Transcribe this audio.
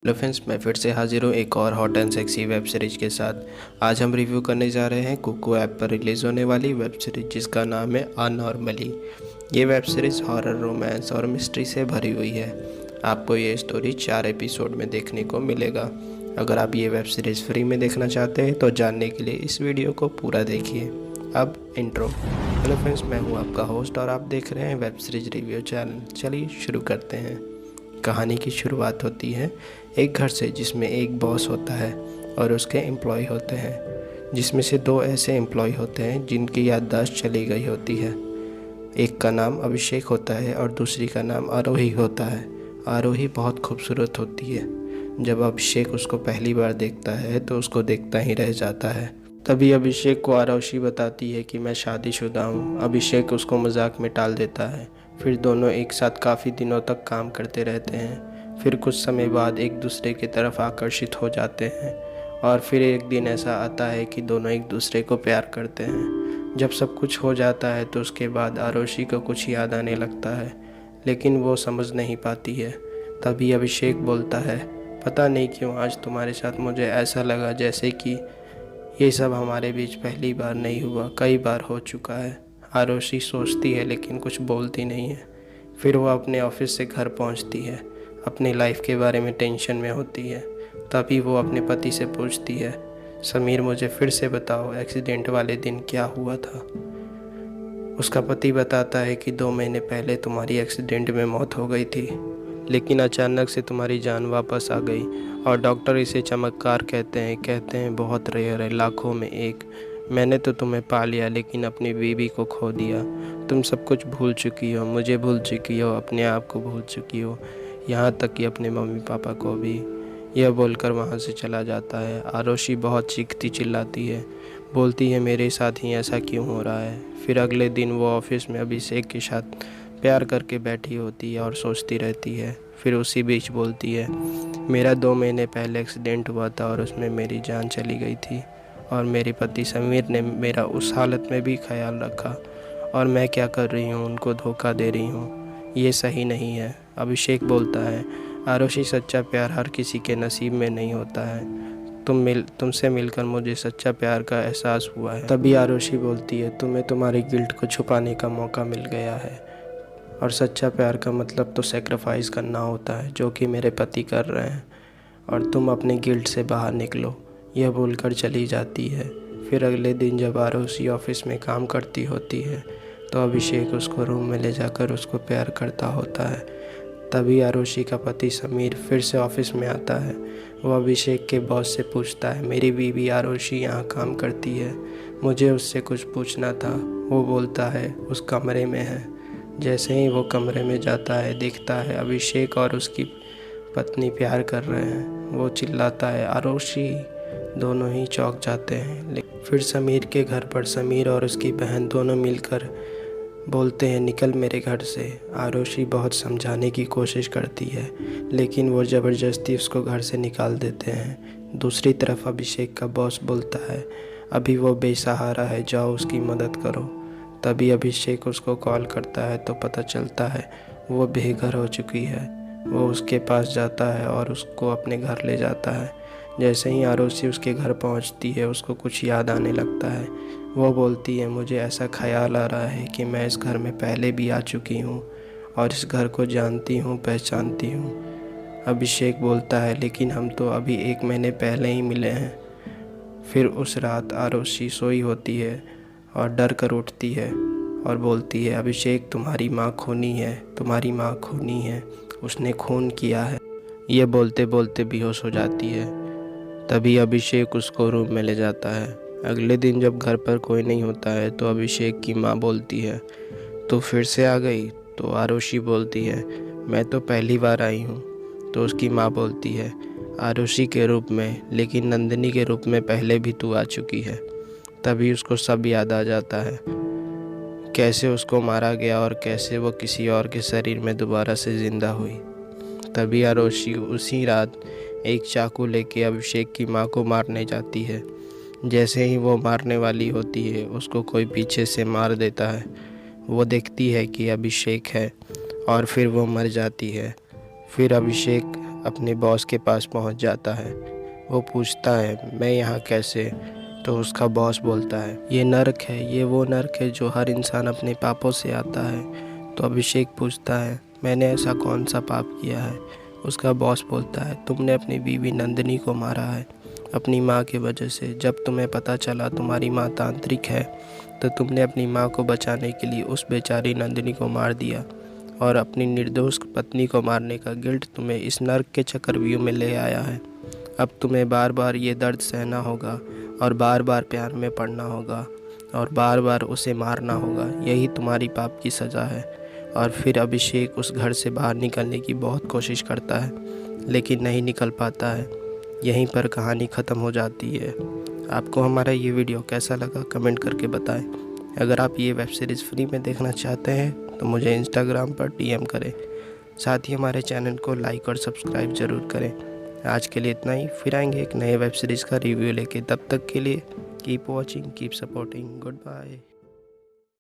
Hello friends, मैं फिर से हाजिर हूँ एक और hot and sexy web series के साथ। आज हम रिव्यू करने जा रहे हैं कुकू ऐप पर रिलीज़ होने वाली वेब सीरीज जिसका नाम है अनॉर्मली। ये वेब सीरीज़ हॉरर, रोमांस और मिस्ट्री से भरी हुई है। आपको ये स्टोरी 4 एपिसोड में देखने को मिलेगा। अगर आप ये वेब सीरीज़ फ्री में देखना चाहते हैं तो जानने के लिए इस वीडियो को पूरा देखिए। अब इंट्रो। हेलो फ्रेंड्स, मैं हूँ आपका होस्ट और आप देख रहे हैं वेब सीरीज रिव्यू चैनल। चलिए शुरू करते हैं। कहानी की शुरुआत होती है एक घर से जिसमें एक बॉस होता है और उसके एम्प्लॉय होते हैं, जिसमें से 2 ऐसे एम्प्लॉय होते हैं जिनकी याददाश्त चली गई होती है। एक का नाम अभिषेक होता है और दूसरी का नाम आरोही होता है। आरोही बहुत खूबसूरत होती है। जब अभिषेक उसको पहली बार देखता है तो उसको देखता ही रह जाता है। तभी अभिषेक को आरोही बताती है कि मैं शादीशुदा हूँ। अभिषेक उसको मजाक में टाल देता है। फिर दोनों एक साथ काफ़ी दिनों तक काम करते रहते हैं। फिर कुछ समय बाद एक दूसरे की तरफ आकर्षित हो जाते हैं और फिर एक दिन ऐसा आता है कि दोनों एक दूसरे को प्यार करते हैं। जब सब कुछ हो जाता है तो उसके बाद आरोही को कुछ याद आने लगता है, लेकिन वो समझ नहीं पाती है। तभी अभिषेक बोलता है, पता नहीं क्यों आज तुम्हारे साथ मुझे ऐसा लगा जैसे कि ये सब हमारे बीच पहली बार नहीं हुआ, कई बार हो चुका है। आरोही सोचती है लेकिन कुछ बोलती नहीं है। फिर वो अपने ऑफिस से घर पहुंचती है। अपनी लाइफ के बारे में टेंशन में होती है। तभी वो अपने पति से पूछती है, समीर मुझे फिर से बताओ एक्सीडेंट वाले दिन क्या हुआ था। उसका पति बताता है कि 2 महीने पहले तुम्हारी एक्सीडेंट में मौत हो गई थी, लेकिन अचानक से तुम्हारी जान वापस आ गई और डॉक्टर इसे चमत्कार कहते हैं बहुत रेयर है, लाखों में एक। मैंने तो तुम्हें पा लिया लेकिन अपनी बीवी को खो दिया। तुम सब कुछ भूल चुकी हो, मुझे भूल चुकी हो, अपने आप को भूल चुकी हो, यहाँ तक कि अपने मम्मी पापा को भी। यह बोलकर वहाँ से चला जाता है। आरोही बहुत चीखती चिल्लाती है, बोलती है मेरे साथ ही ऐसा क्यों हो रहा है। फिर अगले दिन वो ऑफिस में अभिषेक के साथ प्यार करके बैठी होती है और सोचती रहती है। फिर उसी बीच बोलती है, मेरा 2 महीने पहले एक्सीडेंट हुआ था और उसमें मेरी जान चली गई थी और मेरे पति समीर ने मेरा उस हालत में भी ख्याल रखा और मैं क्या कर रही हूँ, उनको धोखा दे रही हूँ। ये सही नहीं है। अभिषेक बोलता है, आरोही सच्चा प्यार हर किसी के नसीब में नहीं होता है। तुमसे मिलकर मुझे सच्चा प्यार का एहसास हुआ है। तभी आरोही बोलती है, तुम्हें तुम्हारी गिल्ट को छुपाने का मौका मिल गया है और सच्चा प्यार का मतलब तो सेक्रीफाइस करना होता है, जो कि मेरे पति कर रहे हैं, और तुम अपने गिल्ट से बाहर निकलो। यह बोलकर चली जाती है। फिर अगले दिन जब आरोही ऑफिस में काम करती होती है तो अभिषेक उसको रूम में ले जाकर उसको प्यार करता होता है। तभी आरोही का पति समीर फिर से ऑफिस में आता है। वो अभिषेक के बॉस से पूछता है, मेरी बीवी आरोही यहाँ काम करती है, मुझे उससे कुछ पूछना था। वो बोलता है उस कमरे में है। जैसे ही वो कमरे में जाता है देखता है अभिषेक और उसकी पत्नी प्यार कर रहे हैं। वो चिल्लाता है आरोही। दोनों ही चौंक जाते हैं। फिर समीर के घर पर समीर और उसकी बहन दोनों मिलकर बोलते हैं, निकल मेरे घर से। आरोही बहुत समझाने की कोशिश करती है लेकिन वो ज़बरदस्ती उसको घर से निकाल देते हैं। दूसरी तरफ अभिषेक का बॉस बोलता है, अभी वो बेसहारा है, जाओ उसकी मदद करो। तभी अभिषेक उसको कॉल करता है तो पता चलता है वो बेघर हो चुकी है। वो उसके पास जाता है और उसको अपने घर ले जाता है। जैसे ही आरोही उसके घर पहुंचती है उसको कुछ याद आने लगता है। वो बोलती है, मुझे ऐसा ख्याल आ रहा है कि मैं इस घर में पहले भी आ चुकी हूँ और इस घर को जानती हूँ, पहचानती हूँ। अभिषेक बोलता है, लेकिन हम तो अभी 1 महीने पहले ही मिले हैं। फिर उस रात आरोही सोई होती है और डर कर उठती है और बोलती है, अभिषेक तुम्हारी माँ खूनी है, तुम्हारी माँ खूनी है, उसने खून किया है। ये बोलते बोलते बेहोश हो जाती है। तभी अभिषेक उसको रूम में ले जाता है। अगले दिन जब घर पर कोई नहीं होता है तो अभिषेक की माँ बोलती है, तो फिर से आ गई। तो आरोही बोलती है, मैं तो पहली बार आई हूँ। तो उसकी माँ बोलती है, आरोही के रूप में, लेकिन नंदिनी के रूप में पहले भी तू आ चुकी है। तभी उसको सब याद आ जाता है, कैसे उसको मारा गया और कैसे वो किसी और के शरीर में दोबारा से ज़िंदा हुई। तभी आरोही उसी रात एक चाकू लेके अभिषेक की माँ को मारने जाती है। जैसे ही वो मारने वाली होती है उसको कोई पीछे से मार देता है। वो देखती है कि अभिषेक है और फिर वो मर जाती है। फिर अभिषेक अपने बॉस के पास पहुंच जाता है। वो पूछता है मैं यहाँ कैसे? तो उसका बॉस बोलता है ये नर्क है, ये वो नर्क है जो हर इंसान अपने पापों से आता है। तो अभिषेक पूछता है मैंने ऐसा कौन सा पाप किया है? उसका बॉस बोलता है तुमने अपनी बीवी नंदिनी को मारा है अपनी माँ की वजह से। जब तुम्हें पता चला तुम्हारी माँ तांत्रिक है तो तुमने अपनी माँ को बचाने के लिए उस बेचारी नंदिनी को मार दिया और अपनी निर्दोष पत्नी को मारने का गिल्ट तुम्हें इस नर्क के चक्रव्यूह में ले आया है। अब तुम्हें बार बार ये दर्द सहना होगा और बार बार प्यार में पड़ना होगा और बार बार उसे मारना होगा। यही तुम्हारी पाप की सज़ा है। और फिर अभिषेक उस घर से बाहर निकलने की बहुत कोशिश करता है लेकिन नहीं निकल पाता है। यहीं पर कहानी ख़त्म हो जाती है। आपको हमारा ये वीडियो कैसा लगा कमेंट करके बताएं। अगर आप ये वेब सीरीज़ फ्री में देखना चाहते हैं तो मुझे इंस्टाग्राम पर DM करें। साथ ही हमारे चैनल को लाइक और सब्सक्राइब ज़रूर करें। आज के लिए इतना ही, फिर आएंगे एक नए वेब सीरीज़ का रिव्यू लेके। तब तक के लिए keep watching, keep supporting, good bye.